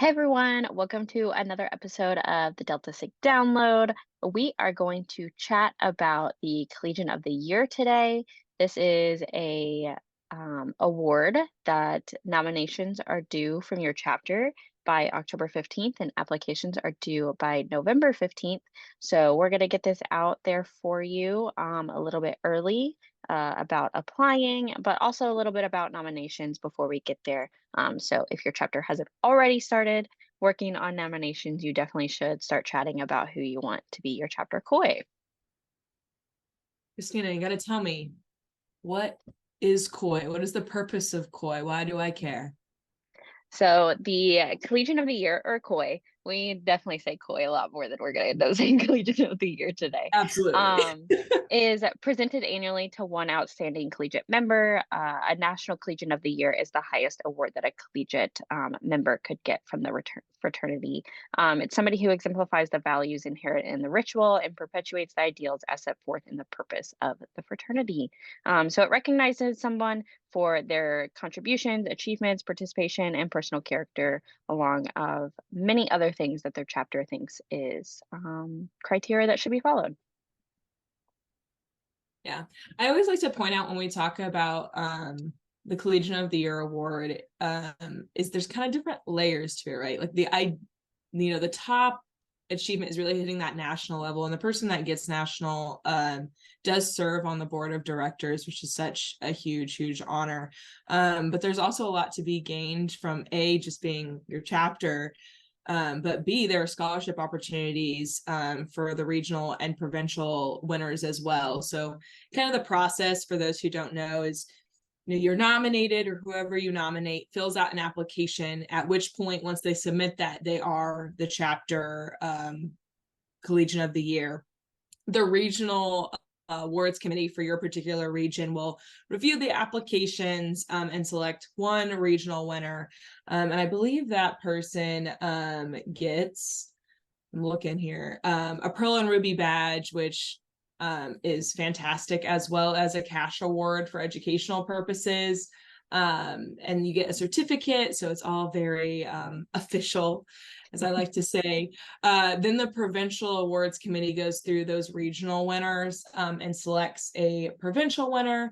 Hey everyone, welcome to another episode of the Deltasig Download. We are going to chat about the Collegian of the Year today. This is a award that nominations are due from your chapter by October 15th and applications are due by November 15th. So we're going to get this out there for you a little bit early about applying, but also a little bit about nominations before we get there. So if your chapter hasn't already started working on nominations, you definitely should start chatting about who you want to be your chapter koi. Kristina, you got to tell me, what is koi? What is the purpose of koi? Why do I care? So the Collegian of the Year, or koi, we definitely say koi a lot more than we're going to end up saying Collegian of the Year today, Absolutely. is presented annually to one outstanding collegiate member. A National Collegian of the Year is the highest award that a collegiate member could get from the fraternity. It's somebody who exemplifies the values inherent in the ritual and perpetuates the ideals as set forth in the purpose of the fraternity. So it recognizes someone for their contributions, achievements, participation, and personal character, along of many other things that their chapter thinks is criteria that should be followed. Yeah. I always like to point out when we talk about the Collegian of the Year award, is there's kind of different layers to it, right? Like the top achievement is really hitting that national level, and the person that gets national does serve on the board of directors, which is such a huge honor. But there's also a lot to be gained from just being your chapter, but B, there are scholarship opportunities for the regional and provincial winners as well. So kind of the process, for those who don't know, is you're nominated, or whoever you nominate fills out an application, at which point, once they submit that, they are the chapter Collegian of the Year. The regional awards committee for your particular region will review the applications and select one regional winner. And I believe that person gets, I'm looking here, a Pearl and Ruby badge, which is fantastic, as well as a cash award for educational purposes. And you get a certificate, so it's all very official, as I like to say. Then the provincial awards committee goes through those regional winners and selects a provincial winner,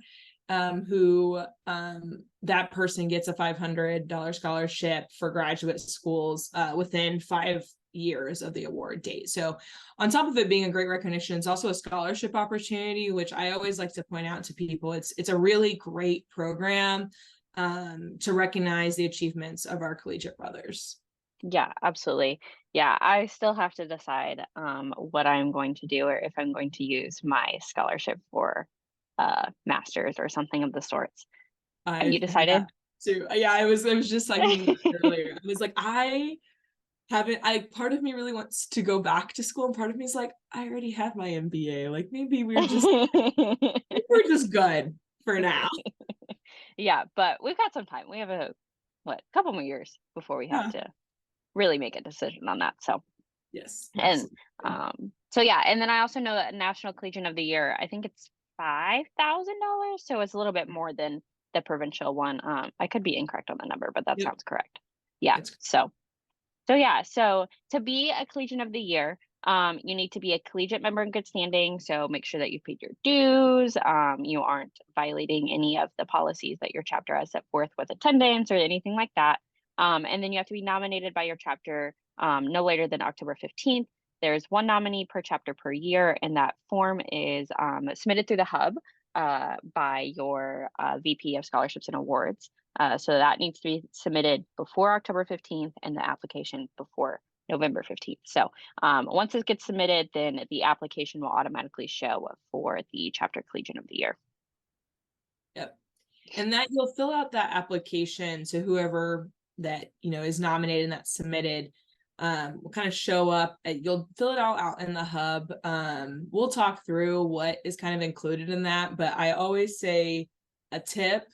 who that person gets a $500 scholarship for graduate schools within 5 years of the award date. So on top of it being a great recognition, it's also a scholarship opportunity, which I always like to point out to people. It's a really great program to recognize the achievements of our collegiate brothers. Yeah, absolutely. Yeah, I still have to decide what I'm going to do or if I'm going to use my scholarship for masters or something of the sorts. Have you I've had decided? that too. Yeah, I was just thinking earlier. I was like, part of me really wants to go back to school, and part of me is like, I already have my MBA. Like, maybe we're just good for now. Yeah, but we've got some time. We have couple more years before we have Yeah. to really make a decision on that. So, Yes, and absolutely. so yeah, and then I also know that National Collegian of the Year, I think it's $5,000, so it's a little bit more than the provincial one. I could be incorrect on the number, but that Yep. sounds correct. Yeah. It's So yeah, so to be a Collegian of the Year, you need to be a collegiate member in good standing. So make sure that you paid your dues. You aren't violating any of the policies that your chapter has set forth with attendance or anything like that. And then you have to be nominated by your chapter no later than October 15th. There's one nominee per chapter per year, and that form is submitted through the hub by your VP of Scholarships and Awards. So that needs to be submitted before October 15th and the application before November 15th. So once it gets submitted, then the application will automatically show for the Chapter Collegian of the Year. Yep. And that you'll fill out that application to whoever that is nominated and that's submitted. Will kind of show up. You'll fill it all out in the hub. We'll talk through what is kind of included in that, but I always say a tip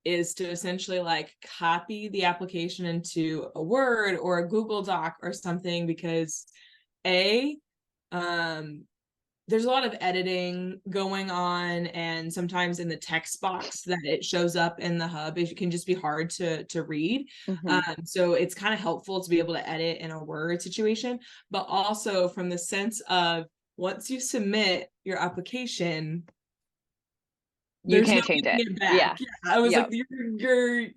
is to essentially like copy the application into a Word or a Google Doc or something, because there's a lot of editing going on, and sometimes in the text box that it shows up in the hub, it can just be hard to read. So it's kind of helpful to be able to edit in a Word situation, but also from the sense of once you submit your application, You there's no can't change it. getting it back. Yeah. Yeah, I was Yep. like, you're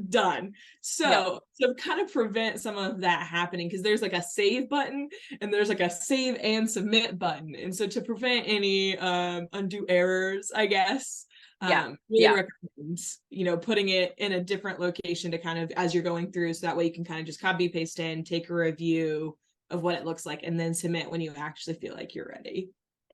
done. Yep. So to kind of prevent some of that happening, because there's like a save button and there's like a save and submit button, and so to prevent any undue errors, I guess, Yeah. really Yeah. recommend, you know, putting it in a different location to kind of, as you're going through, so that way you can kind of just copy paste in, take a review of what it looks like, and then submit when you actually feel like you're ready.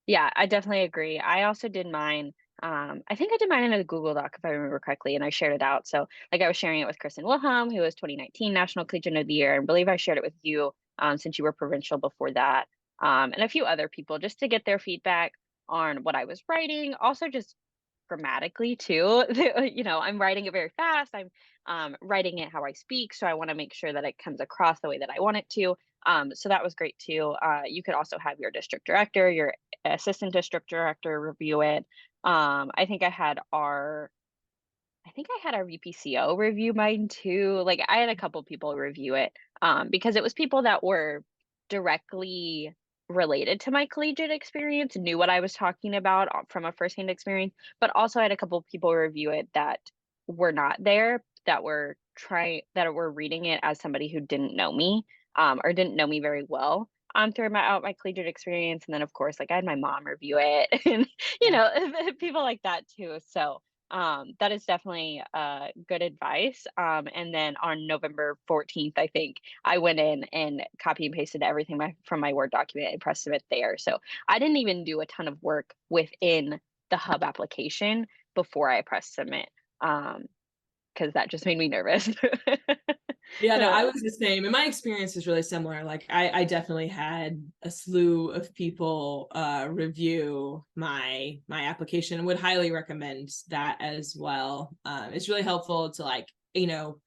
Yeah, I definitely agree. I also did mine. I think I did mine in a Google Doc if I remember correctly, and I shared it out. So, like, I was sharing it with Kristen Wilhelm, who was 2019 National Collegian of the Year, and I believe I shared it with you since you were provincial before that, and a few other people just to get their feedback on what I was writing. Also, just grammatically too. I'm writing it very fast. I'm writing it how I speak, so I want to make sure that it comes across the way that I want it to. So that was great too. You could also have your district director, your assistant district director review it. I think I had our VPCO review mine too. Like I had a couple people review it because it was people that were directly related to my collegiate experience, knew what I was talking about from a firsthand experience, but also I had a couple people review it that were not there, that were reading it as somebody who didn't know me or didn't know me very well throughout my collegiate experience. And then of course, like I had my mom review it and Yeah. people like that too. So that is definitely good advice. And then on November 14th, I think I went in and copy and pasted everything from my Word document and pressed submit there. So I didn't even do a ton of work within the Hub application before I pressed submit because that just made me nervous. Yeah, no, I was the same. And my experience is really similar. Like I definitely had a slew of people review my application, and would highly recommend that as well. It's really helpful to, like, you know,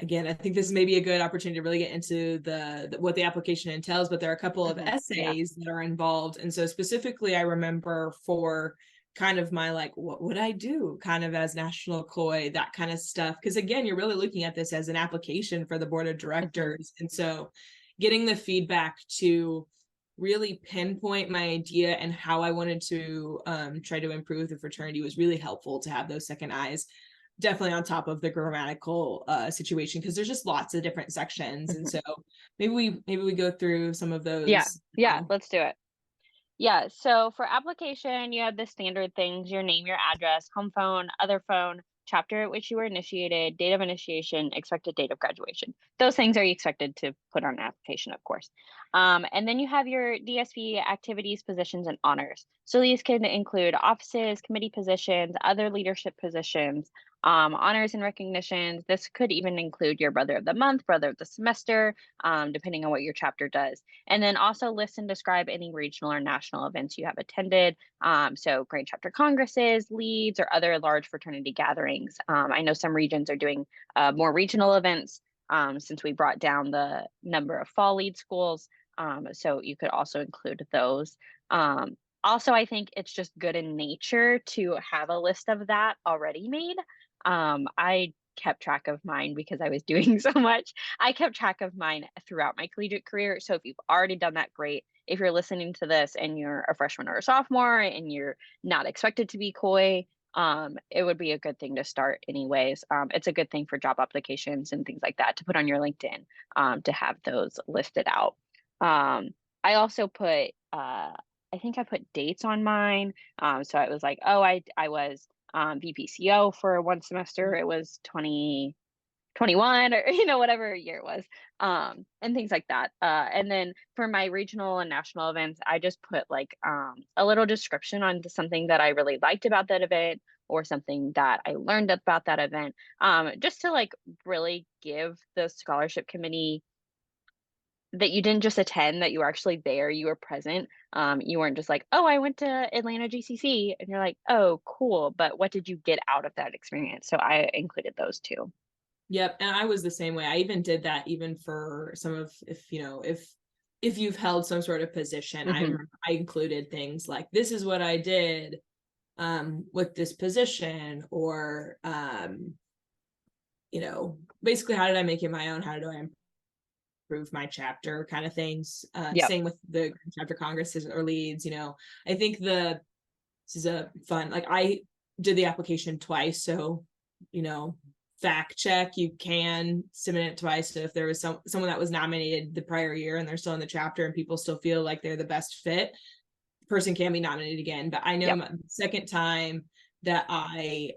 again, I think this is maybe a good opportunity to really get into the what the application entails, but there are a couple of Yeah. essays that are involved. And so specifically, I remember for kind of my, like, what would I do kind of as national COI, that kind of stuff. Because again, you're really looking at this as an application for the board of Mhm. directors. And so getting the feedback to really pinpoint my idea and how I wanted to try to improve the fraternity was really helpful to have those second eyes, definitely on top of the grammatical situation, because there's just lots of different sections. And Mhm. so maybe we go through some of Yeah. those Yeah. now. Let's do it. Yeah, so for application, you have the standard things, your name, your address, home phone, other phone, chapter at which you were initiated, date of initiation, expected date of graduation. Those things are expected to put on an application, of course. And then you have your DSP activities, positions, and honors. So these can include offices, committee positions, other leadership positions, honors and recognitions. This could even include your brother of the month, brother of the semester, depending on what your chapter does. And then also list and describe any regional or national events you have attended. So Grand Chapter Congresses, leads, or other large fraternity gatherings. I know some regions are doing more regional events since we brought down the number of fall lead schools. So you could also include those. Also, I think it's just good in nature to have a list of that already made. I kept track of mine because I was doing so much. I kept track of mine throughout my collegiate career. So if you've already done that, great. If you're listening to this and you're a freshman or a sophomore and you're not expected to be coy, it would be a good thing to start anyways. It's a good thing for job applications and things like that to put on your LinkedIn to have those listed out. I also put, I think I put dates on mine. So it was like, oh, I was VPCO for one semester. It was 2021 or whatever year it was, and things like that. And then for my regional and national events, I just put like a little description on something that I really liked about that event or something that I learned about that event, just to like really give the scholarship committee that you didn't just attend, that you were actually there, you were present. You weren't just like, oh, I went to Atlanta GCC, and you're like, oh, cool, but what did you get out of that experience? So I included those too. Yep, and I was the same way. I even did that even for some of, if if you've held some sort of position. I remember I included things like, this is what I did with this position, or you know, basically, how did I make it my own? How do I improve my chapter, kind of things. Yep. Same with the chapter congresses or leads. You know, I think this is a fun, like, I did the application twice, so, you know, fact check, you can submit it twice. So if there was someone that was nominated the prior year and they're still in the chapter and people still feel like they're the best fit, the person can be nominated again. But I know Yep. my second time that I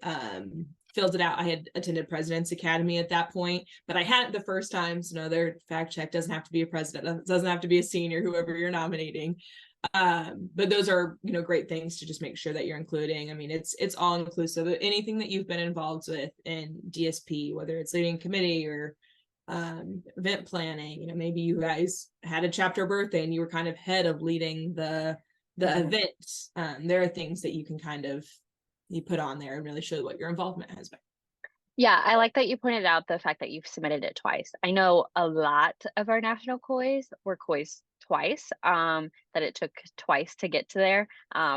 filled it out, I had attended President's Academy at that point, but I hadn't the first time. So no, their fact check doesn't have to be a president, doesn't have to be a senior, whoever you're nominating. But those are, you know, great things to just make sure that you're including. I mean, it's all inclusive. Anything that you've been involved with in DSP, whether it's leading committee or event planning, you know, maybe you guys had a chapter birthday and you were kind of head of leading the event. There are things that you can kind of you put on there and really show what your involvement has been. Yeah, I like that you pointed out the fact that you've submitted it twice. I know a lot of our national COIs were COIs twice, that it took twice to get to there.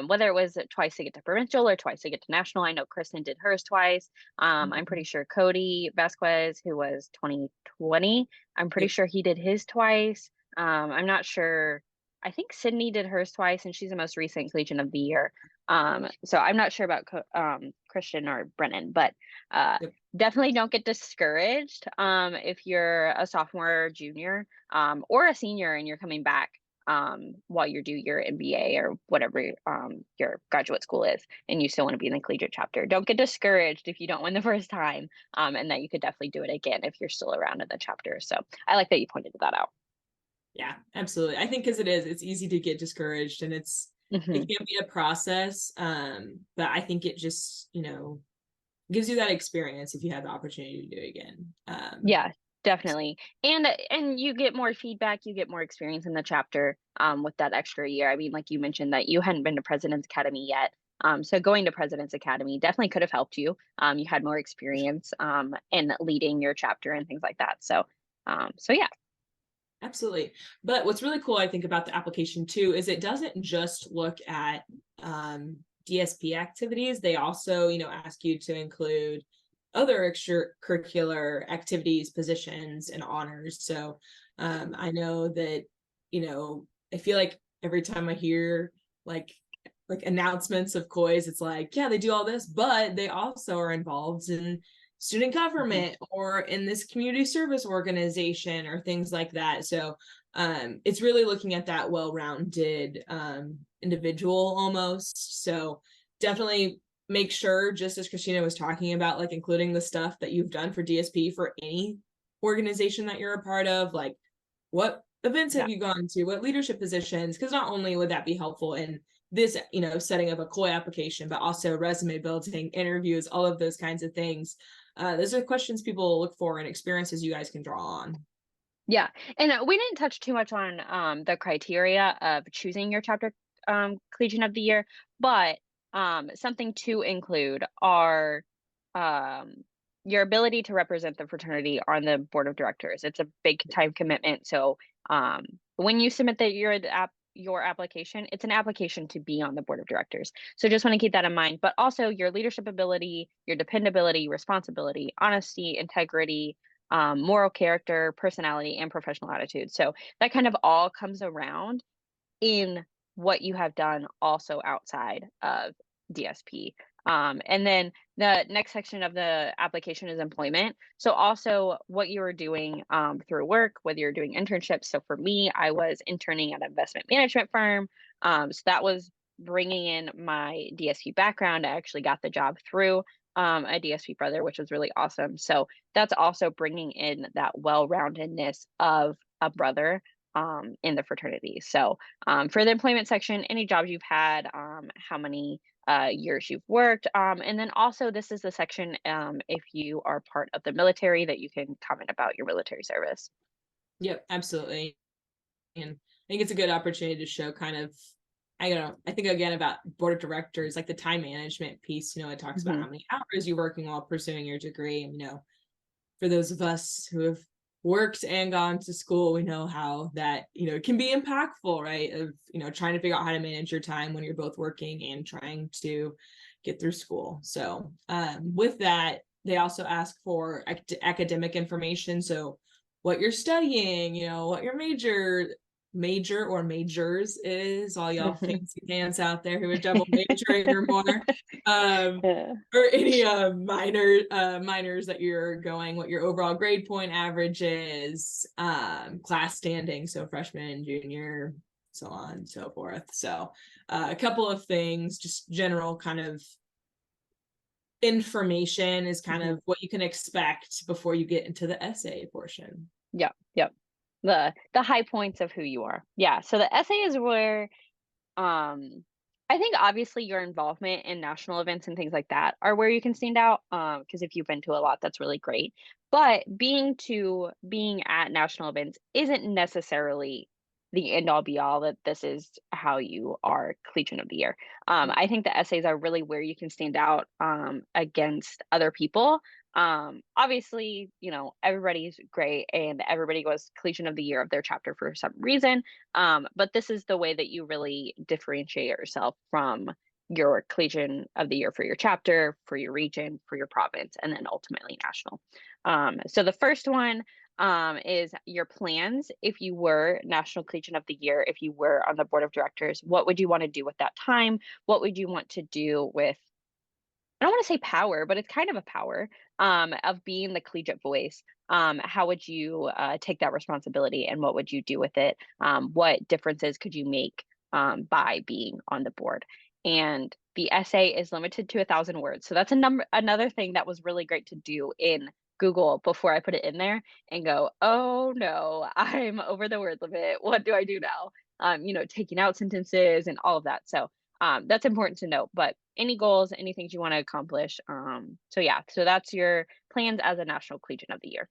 Whether it was twice to get to provincial or twice to get to national. I know Kristin did hers twice. I'm pretty sure Cody Vasquez, who was 2020, I'm pretty Yep. sure he did his twice. I'm not sure. I think Sydney did hers twice, and she's the most recent Collegian of the Year. So I'm not sure about Christian or Brennan, but Yep. definitely don't get discouraged if you're a sophomore or junior, or a senior and you're coming back while you do your MBA or whatever your graduate school is, and you still want to be in the collegiate chapter. Don't get discouraged if you don't win the first time, and that you could definitely do it again if you're still around in the chapter. So I like that you pointed that out. Yeah, absolutely. I think, because it's easy to get discouraged, and it can be a process. But I think it just, you know, gives you that experience if you have the opportunity to do it again. Yeah, definitely. And you get more feedback, you get more experience in the chapter with that extra year. I mean, like you mentioned that you hadn't been to President's Academy yet. So going to President's Academy definitely could have helped you. You had more experience in leading your chapter and things like that. So yeah. Absolutely. But what's really cool, I think, about the application too, is it doesn't just look at DSP activities. They also, you know, ask you to include other extracurricular activities, positions, and honors. So I know that, you know, I feel like every time I hear like announcements of COIs, it's like, yeah, they do all this, but they also are involved in student government or in this community service organization or things like that. So it's really looking at that well-rounded individual almost. So definitely make sure, just as Kristina was talking about, like including the stuff that you've done for DSP for any organization that you're a part of, like what events have you gone to, what leadership positions, because not only would that be helpful in this, you know, setting of a COI application, but also resume building, interviews, all of those kinds of things. Those are questions people look for and experiences you guys can draw on. Yeah, and we didn't touch too much on the criteria of choosing your chapter collegian of the year, but something to include are um, your ability to represent the fraternity on the board of directors. It's a big time commitment, so when you submit your application, it's an application to be on the board of directors. So just want to keep that in mind, but also your leadership ability, your dependability, responsibility, honesty, integrity, moral character, personality, and professional attitude. So that kind of all comes around in what you have done also outside of DSP. And then the next section of the application is employment. So also what you were doing through work, whether you're doing internships. So for me, I was interning at an investment management firm. So that was bringing in my DSP background. I actually got the job through a DSP brother, which was really awesome. So that's also bringing in that well-roundedness of a brother in the fraternity. So for the employment section, any jobs you've had, how many years you've worked, and then also this is the section if you are part of the military that you can comment about your military service. Yep, absolutely. And I think it's a good opportunity to show kind of, I don't know, I think again about board of directors, like the time management piece, you know, it talks about how many hours you're working while pursuing your degree. And, you know, for those of us who have worked and gone to school, we know how that, can be impactful, right? Of, trying to figure out how to manage your time when you're both working and trying to get through school. So with that, they also ask for academic information. So what you're studying, what your major or majors is, all y'all fancy pants out there who are double majoring or more, or any minors that you're going, what your overall grade point average is, class standing, so freshman, junior, so on and so forth. So a couple of things, just general kind of information is kind of what you can expect before you get into the essay portion. Yep. The high points of who you are. Yeah. So the essay is where I think obviously your involvement in national events and things like that are where you can stand out. Because if you've been to a lot, that's really great. But being at national events isn't necessarily the end all be all that this is how you are Collegian of the Year. I think the essays are really where you can stand out against other people. Obviously, everybody's great and everybody was Collegian of the Year of their chapter for some reason. But this is the way that you really differentiate yourself from your Collegian of the Year for your chapter, for your region, for your province, and then ultimately national. So the first one is your plans. If you were National Collegian of the Year, if you were on the board of directors, what would you want to do with that time? What would you want to do with, I don't want to say power, but it's kind of a power of being the collegiate voice. How would you take that responsibility and what would you do with it? What differences could you make by being on the board? And the essay is limited to 1,000 words. So that's another thing that was really great to do in Google before I put it in there and go, oh no, I'm over the word limit. What do I do now? Taking out sentences and all of that. So that's important to note. But any goals, any things you want to accomplish. So that's your plans as a National Collegian of the Year.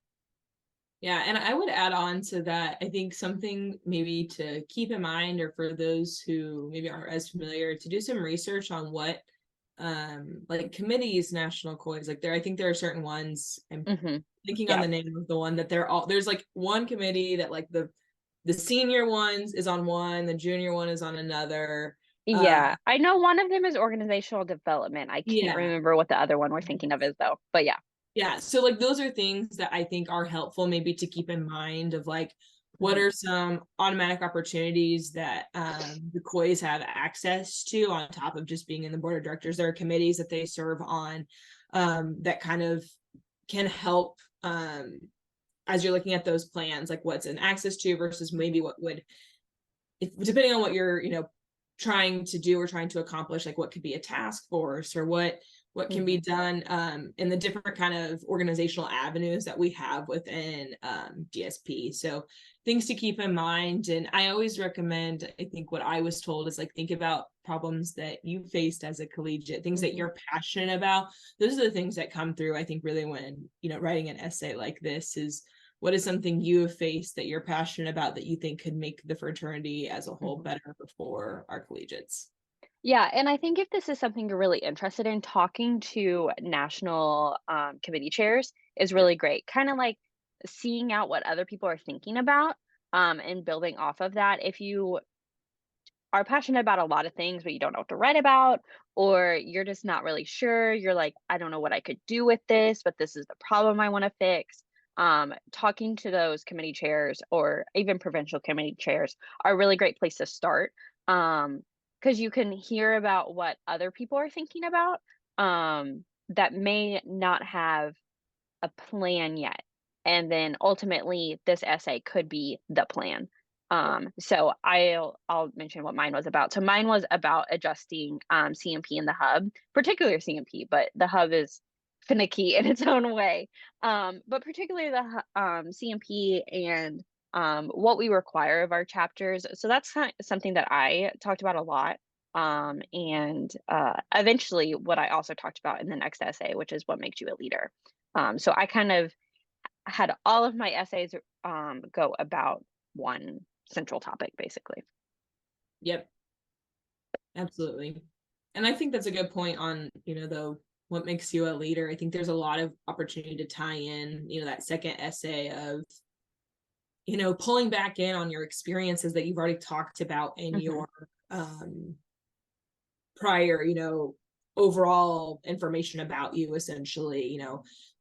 Yeah, and I would add on to that, I think something maybe to keep in mind, or for those who maybe aren't as familiar, to do some research on what like committees national COIs, like I think there are certain ones, I'm thinking on the name of the one that there's like one committee that like the senior ones is on one, the junior one is on another. Yeah, I know one of them is organizational development. I can't remember what the other one we're thinking of is though, but yeah. Yeah, so like those are things that I think are helpful maybe to keep in mind of like what are some automatic opportunities that the COIs have access to on top of just being in the board of directors. There are committees that they serve on that kind of can help as you're looking at those plans, like what's in access to versus maybe what would, depending on what you're trying to do or trying to accomplish, like what could be a task force or what can be done in the different kind of organizational avenues that we have within DSP. So things to keep in mind. And I always recommend, I think what I was told is like, think about problems that you faced as a collegiate, things that you're passionate about. Those are the things that come through, I think, really when, writing an essay like this is, what is something you have faced that you're passionate about that you think could make the fraternity as a whole better for our collegiates? Yeah, and I think if this is something you're really interested in, talking to national committee chairs is really great. Kind of like seeing out what other people are thinking about and building off of that. If you are passionate about a lot of things, but you don't know what to write about, or you're just not really sure, you're like, I don't know what I could do with this, but this is the problem I want to fix. Talking to those committee chairs or even provincial committee chairs are a really great place to start. Because you can hear about what other people are thinking about that may not have a plan yet. And then ultimately, this essay could be the plan. So I'll mention what mine was about. So mine was about adjusting CMP in the hub, particularly CMP, but the hub is finicky in its own way. But particularly the CMP and what we require of our chapters. So that's something that I talked about a lot. And eventually what I also talked about in the next essay, which is what makes you a leader. So I kind of had all of my essays go about one central topic, basically. Yep, absolutely. And I think that's a good point on, though, what makes you a leader. I think there's a lot of opportunity to tie in, that second essay of pulling back in on your experiences that you've already talked about in Mhm. your prior, overall information about you. Essentially,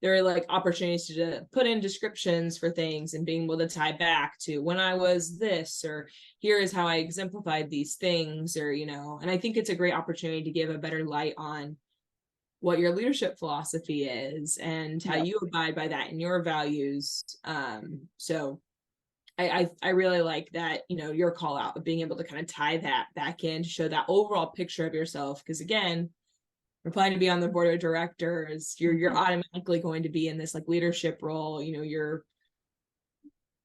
there are like opportunities to put in descriptions for things and being able to tie back to when I was this, or here is how I exemplified these things, or and I think it's a great opportunity to give a better light on what your leadership philosophy is and how Yep. you abide by that and your values. So I really like that, your call out of being able to kind of tie that back in to show that overall picture of yourself. Because again, applying to be on the board of directors, you're automatically going to be in this like leadership role. You're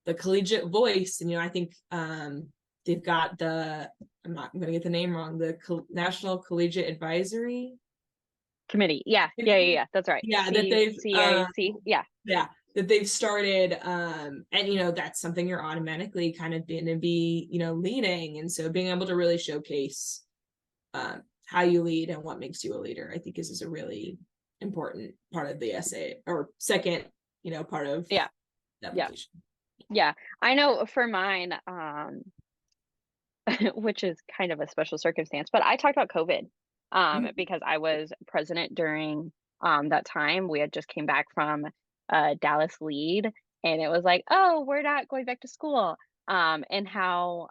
the collegiate voice, and I think they've got I'm going to get the name wrong, the National Collegiate Advisory Committee. Yeah. That's right. Yeah, that they've CAC. Yeah. that they've started, and that's something you're automatically kind of going to be leading, and so being able to really showcase how you lead and what makes you a leader, I think is a really important part of the essay, or second part of Yeah. the application. Yeah. I know for mine, which is kind of a special circumstance, but I talked about COVID because I was president during that time. We had just came back from Dallas lead, and it was like, oh, we're not going back to school. And how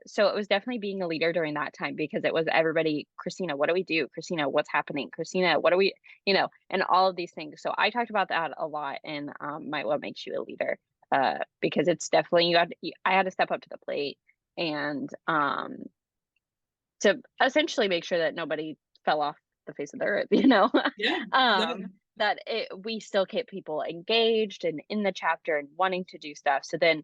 so it was definitely being a leader during that time, because it was everybody, Kristina, what do we do? Kristina, what's happening? Kristina, what do we, and all of these things. So I talked about that a lot in my What Makes You a Leader, because it's definitely, I had to step up to the plate, and to essentially make sure that nobody fell off the face of the earth, Yeah. that we still keep people engaged and in the chapter and wanting to do stuff. So then,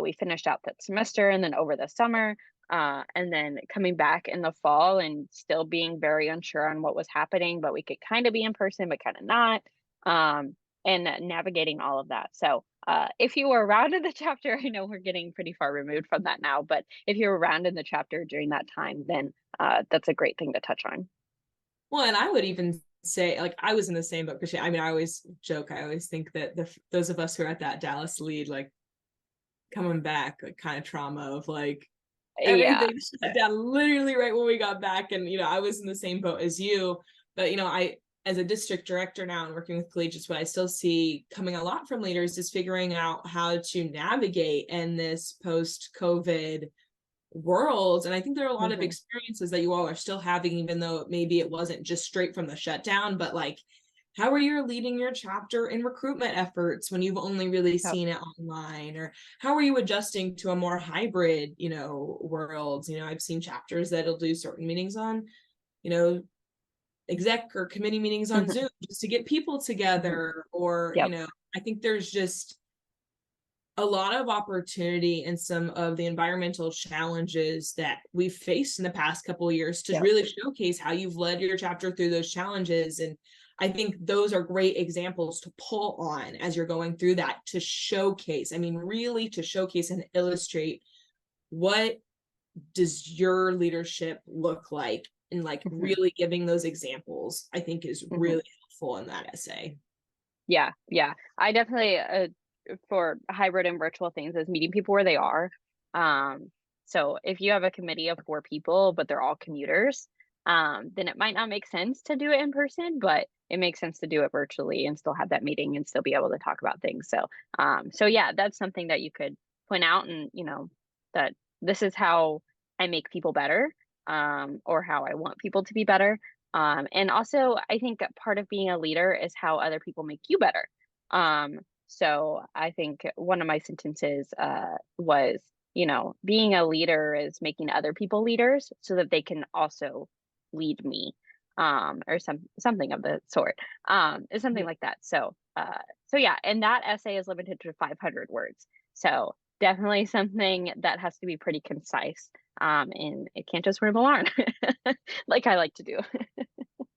we finished out that semester, and then over the summer, and then coming back in the fall and still being very unsure on what was happening, but we could kind of be in person, but kind of not. And navigating all of that. So if you were around in the chapter, I know we're getting pretty far removed from that now, but if you're around in the chapter during that time, then that's a great thing to touch on. Well, and I would even say, like, I was in the same boat, because I mean, I always joke, I always think that those of us who are at that Dallas lead, like, coming back, like, kind of trauma of like Yeah. everything shut down literally right when we got back. And I was in the same boat as you, but I, as a district director now and working with collegiates, what I still see coming a lot from leaders is figuring out how to navigate in this post-COVID world. And I think there are a lot of experiences that you all are still having, even though maybe it wasn't just straight from the shutdown, but like, how are you leading your chapter in recruitment efforts when you've only really seen it online? Or how are you adjusting to a more hybrid, world? I've seen chapters that'll do certain meetings on, exec or committee meetings on Zoom just to get people together. Or, I think there's just a lot of opportunity in some of the environmental challenges that we've faced in the past couple of years to really showcase how you've led your chapter through those challenges. And I think those are great examples to pull on as you're going through that, to showcase, really to showcase and illustrate what does your leadership look like, and like really giving those examples, I think is really helpful in that essay. Yeah. I definitely, for hybrid and virtual things, is meeting people where they are. So if you have a committee of 4 people, but they're all commuters, then it might not make sense to do it in person, but it makes sense to do it virtually and still have that meeting and still be able to talk about things. So yeah, that's something that you could point out, and that this is how I make people better, or how I want people to be better. And also, I think that part of being a leader is how other people make you better. So I think one of my sentences was, being a leader is making other people leaders so that they can also lead me, or something of the sort, is something like that. So yeah, and that essay is limited to 500 words. So definitely something that has to be pretty concise, and it can't just ramble on like I like to do.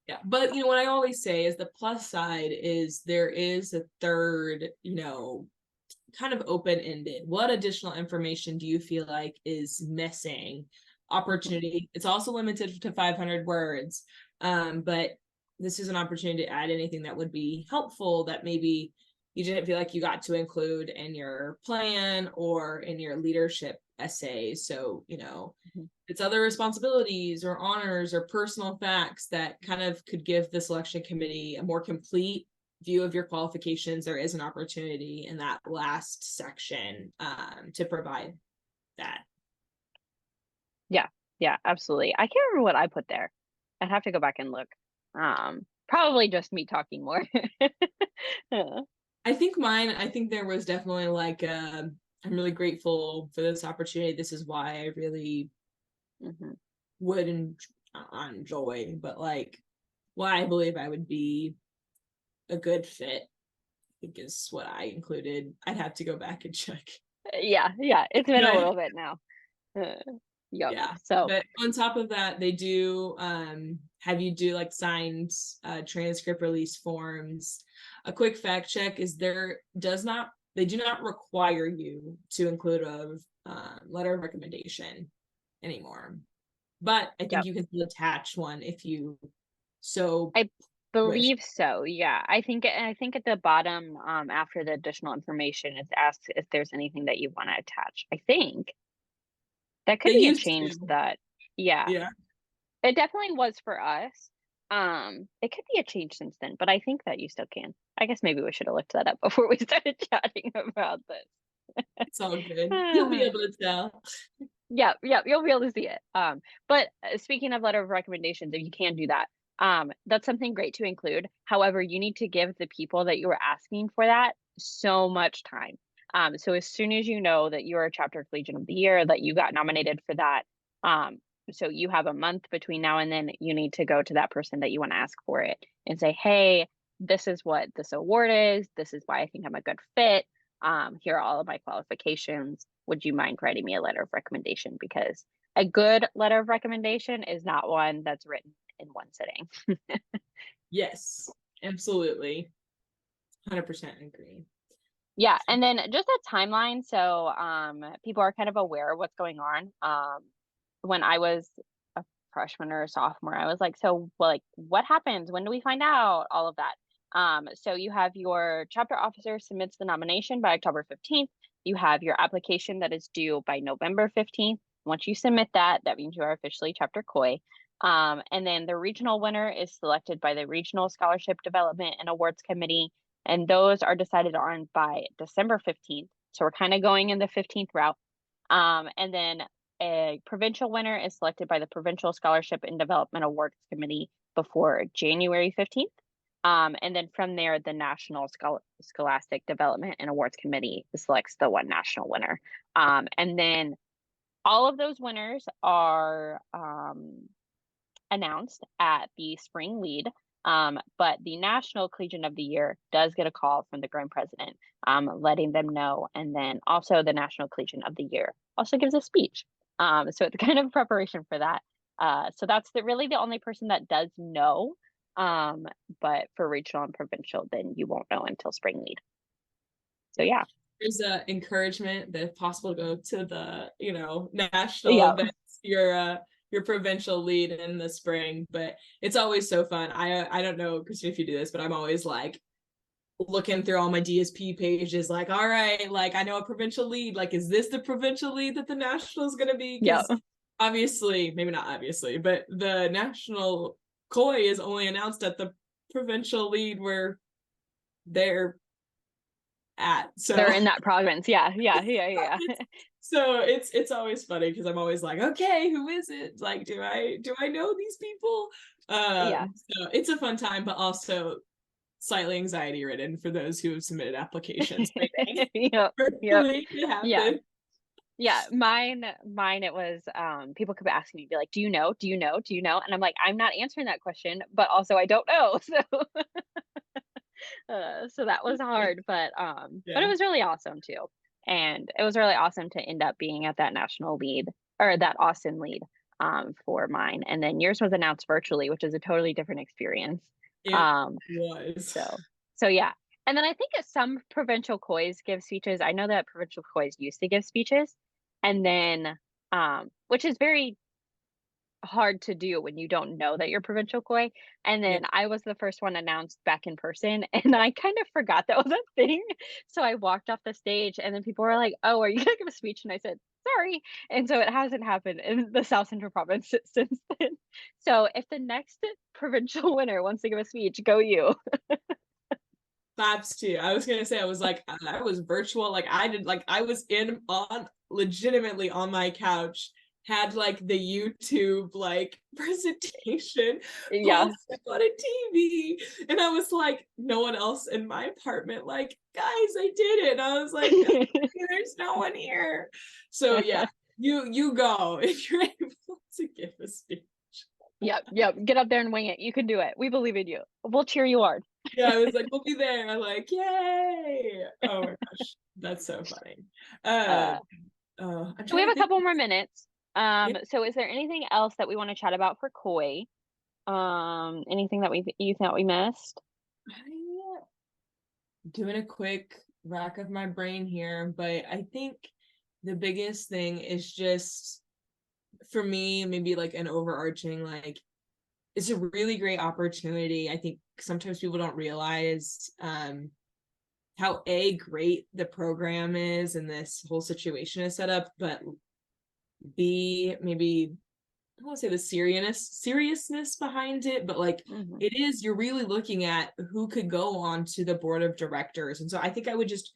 Yeah, but what I always say is the plus side is there is a third, kind of open-ended. What additional information do you feel like is missing? Opportunity. It's also limited to 500 words, but this is an opportunity to add anything that would be helpful, that maybe you didn't feel like you got to include in your plan or in your leadership essays. So, it's other responsibilities or honors or personal facts that kind of could give the selection committee a more complete view of your qualifications. There is an opportunity in that last section to provide that. Yeah, absolutely. I can't remember what I put there. I'd have to go back and look. Probably just me talking more. I think there was definitely like I'm really grateful for this opportunity. This is why I really would enjoy, but like why I believe I would be a good fit, I think is what I included. I'd have to go back and check. Yeah, it's been a little bit now. Yep. Yeah. So But on top of that, they do have you do like signed transcript release forms. A quick fact check is they do not require you to include a letter of recommendation anymore. But I think yep. you can still attach one if you so I wish. believe so. Yeah. I think at the bottom, after the additional information, it asks if there's anything that you want to attach. I think that They could be a used change to. that, yeah, Yeah. it definitely was for us. It could be a change since then, but I think that you still can. I guess maybe we should have looked that up before we started chatting about this. It's all good. You'll be able to tell. Yeah, you'll be able to see it. But speaking of letter of recommendations, if you can do that, that's something great to include. However, you need to give the people that you were asking for that so much time. So as soon as you know that you are a chapter collegian of the year, that you got nominated for that, so you have a month between now and then, you need to go to that person that you want to ask for it and say, hey, this is what this award is. This is why I think I'm a good fit. Here are all of my qualifications. Would you mind writing me a letter of recommendation? Because a good letter of recommendation is not one that's written in one sitting. Yes, absolutely. 100% agree. Yeah, and then just a timeline, so people are kind of aware of what's going on. When I was a freshman or a sophomore, I was like, so like what happens? When do we find out? All of that. So you have your chapter officer submits the nomination by October 15th. You have your application that is due by November 15th. Once you submit that, that means you are officially chapter COI. And then the regional winner is selected by the Regional Scholarship Development and Awards Committee, and those are decided on by December 15th. So we're kind of going in the 15th route. And then a provincial winner is selected by the Provincial Scholarship and Development Awards Committee before January 15th. And then from there, the National Scholastic Development and Awards Committee selects the one national winner. And then all of those winners are announced at the spring lead. But the National Collegian of the Year does get a call from the Grand President, letting them know. And then also the National Collegian of the Year also gives a speech. So it's kind of preparation for that. So that's really the only person that does know. But for regional and provincial, then you won't know until spring lead. So yeah. There's a encouragement that if possible go to the national Yeah. events, your provincial lead in the spring. But it's always so fun. I don't know, Kristina, if you do this, but I'm always like looking through all my DSP pages, like, all right, like I know a provincial lead, like is this the provincial lead that the national is going to be? Yeah. Obviously, maybe not obviously, but the national COI is only announced at the provincial lead where they're at. So they're in that province. Yeah. So it's always funny because I'm always like, okay, who is it? Like, do I know these people? Yeah. So it's a fun time, but also slightly anxiety ridden for those who have submitted applications. Yep. Yeah. Yeah, mine it was people kept asking me, be like, do you know? And I'm like, I'm not answering that question, but also I don't know. So that was hard, but it was really awesome too. And it was really awesome to end up being at that national lead, or that Austin lead, for mine. And then yours was announced virtually, which is a totally different experience. It was. So yeah. And then I think some provincial COIs give speeches. I know that provincial COIs used to give speeches, and then which is very hard to do when you don't know that you're provincial koi. And Yeah. then I was the first one announced back in person, and I kind of forgot that was a thing. So I walked off the stage, and then people were like, "Oh, are you gonna give a speech?" And I said, "Sorry." And so it hasn't happened in the South Central Province since then. So if the next provincial winner wants to give a speech, go you. Claps too. I was gonna say, I was like, I was virtual. Like I did, like I was in on legitimately on my couch, had like the YouTube like presentation Yeah. posted on a TV. And I was like, no one else in my apartment, like, guys, I did it. And I was like, there's no one here. So yeah, you go if you're able to give a speech. Yep, yep. Get up there and wing it. You can do it. We believe in you. We'll cheer you on. Yeah, I was like, we'll be there. I'm like, yay. Oh my gosh, that's so funny. Uh, I'm so we trying have to a think. couple more minutes. Yeah, So is there anything else that we want to chat about for koi? Anything that you thought we missed? I'm doing a quick rack of my brain here, but I think the biggest thing is just for me, maybe like an overarching, like it's a really great opportunity. I think sometimes people don't realize how great the program is and this whole situation is set up, but B, maybe I don't want to say the seriousness behind it, but like Mhm. it is, you're really looking at who could go on to the board of directors. And so I think I would just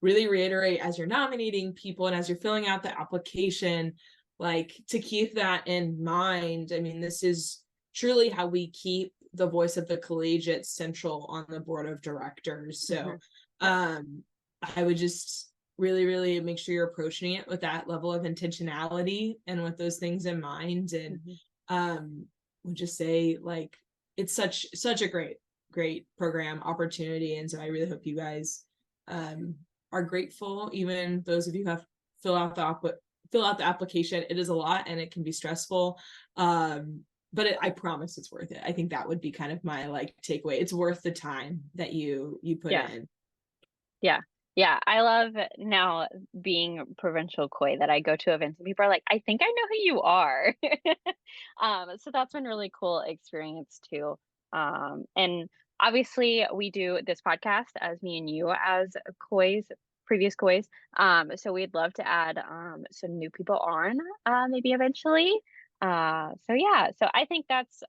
really reiterate as you're nominating people and as you're filling out the application, like to keep that in mind. I mean, this is truly how we keep the voice of the collegiate central on the board of directors. So Mhm. Yep. I would just really, really make sure you're approaching it with that level of intentionality and with those things in mind. And Mhm. would just say like it's such a great program opportunity. And so I really hope you guys are grateful, even those of you who have fill out the application. It is a lot and it can be stressful. But I promise it's worth it. I think that would be kind of my like takeaway. It's worth the time that you put Yeah. in. Yeah. Yeah. I love now being provincial koi that I go to events and people are like, I think I know who you are. So that's been really cool experience too. And obviously we do this podcast as me and you as kois, previous kois. So we'd love to add some new people on maybe eventually. So yeah, so I think that's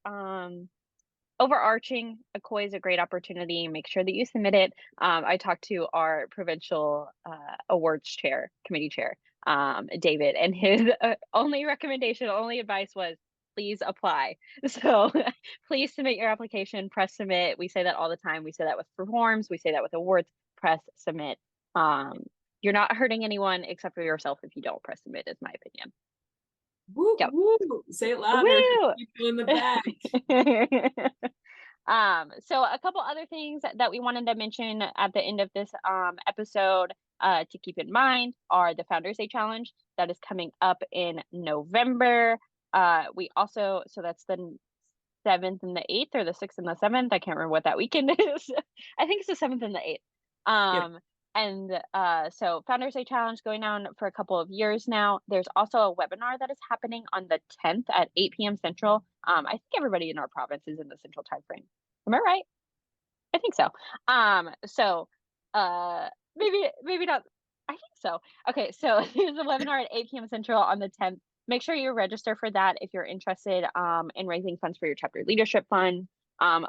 overarching, a koi is a great opportunity. Make sure that you submit it. I talked to our provincial awards chair, committee chair, David, and his only recommendation, only advice was please apply. So please submit your application, press submit. We say that all the time. We say that with forms, we say that with awards, press submit. Um, you're not hurting anyone except for yourself if you don't press submit, is my opinion. Woo Yep. woo! Say it louder for Woo! people in the back. So a couple other things that we wanted to mention at the end of this episode to keep in mind are the Founders Day Challenge that is coming up in November. We also, so that's the 7th and the 8th, or the 6th and the 7th. I can't remember what that weekend is. I think it's the 7th and the 8th. Yep. So Founders Day Challenge going on for a couple of years now. There's also a webinar that is happening on the 10th at 8 p.m. Central. I think everybody in our province is in the Central time frame. Am I right? I think so. So maybe not. I think so. Okay, so there's a webinar at 8 p.m. Central on the 10th. Make sure you register for that if you're interested in raising funds for your chapter leadership fund.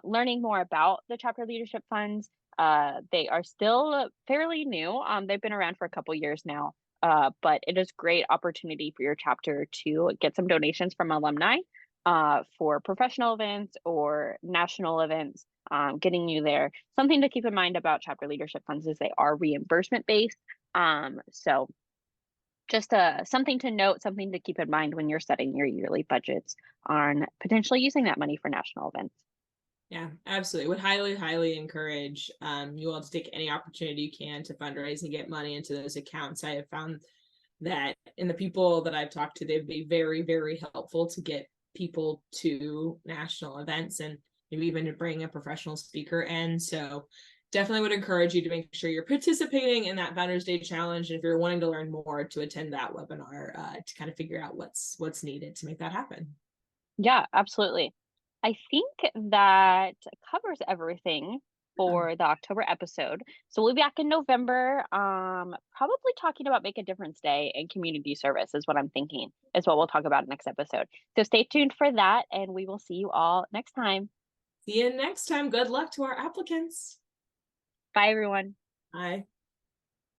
Learning more about the chapter leadership funds. They are still fairly new. They've been around for a couple years now. But it is great opportunity for your chapter to get some donations from alumni for professional events or national events, getting you there. Something to keep in mind about chapter leadership funds is they are reimbursement based. So just something to note, something to keep in mind when you're setting your yearly budgets on potentially using that money for national events. Yeah, absolutely. Would highly encourage you all to take any opportunity you can to fundraise and get money into those accounts. I have found that in the people that I've talked to, they've been very helpful to get people to national events and maybe even to bring a professional speaker in. So definitely would encourage you to make sure you're participating in that Founders Day Challenge. And if you're wanting to learn more, to attend that webinar to kind of figure out what's needed to make that happen. Yeah, absolutely. I think that covers everything Yeah. for the October episode. So we'll be back in November, probably talking about Make a Difference Day and community service is what I'm thinking, is what we'll talk about next episode. So stay tuned for that, and we will see you all next time. See you next time. Good luck to our applicants. Bye, everyone. Bye.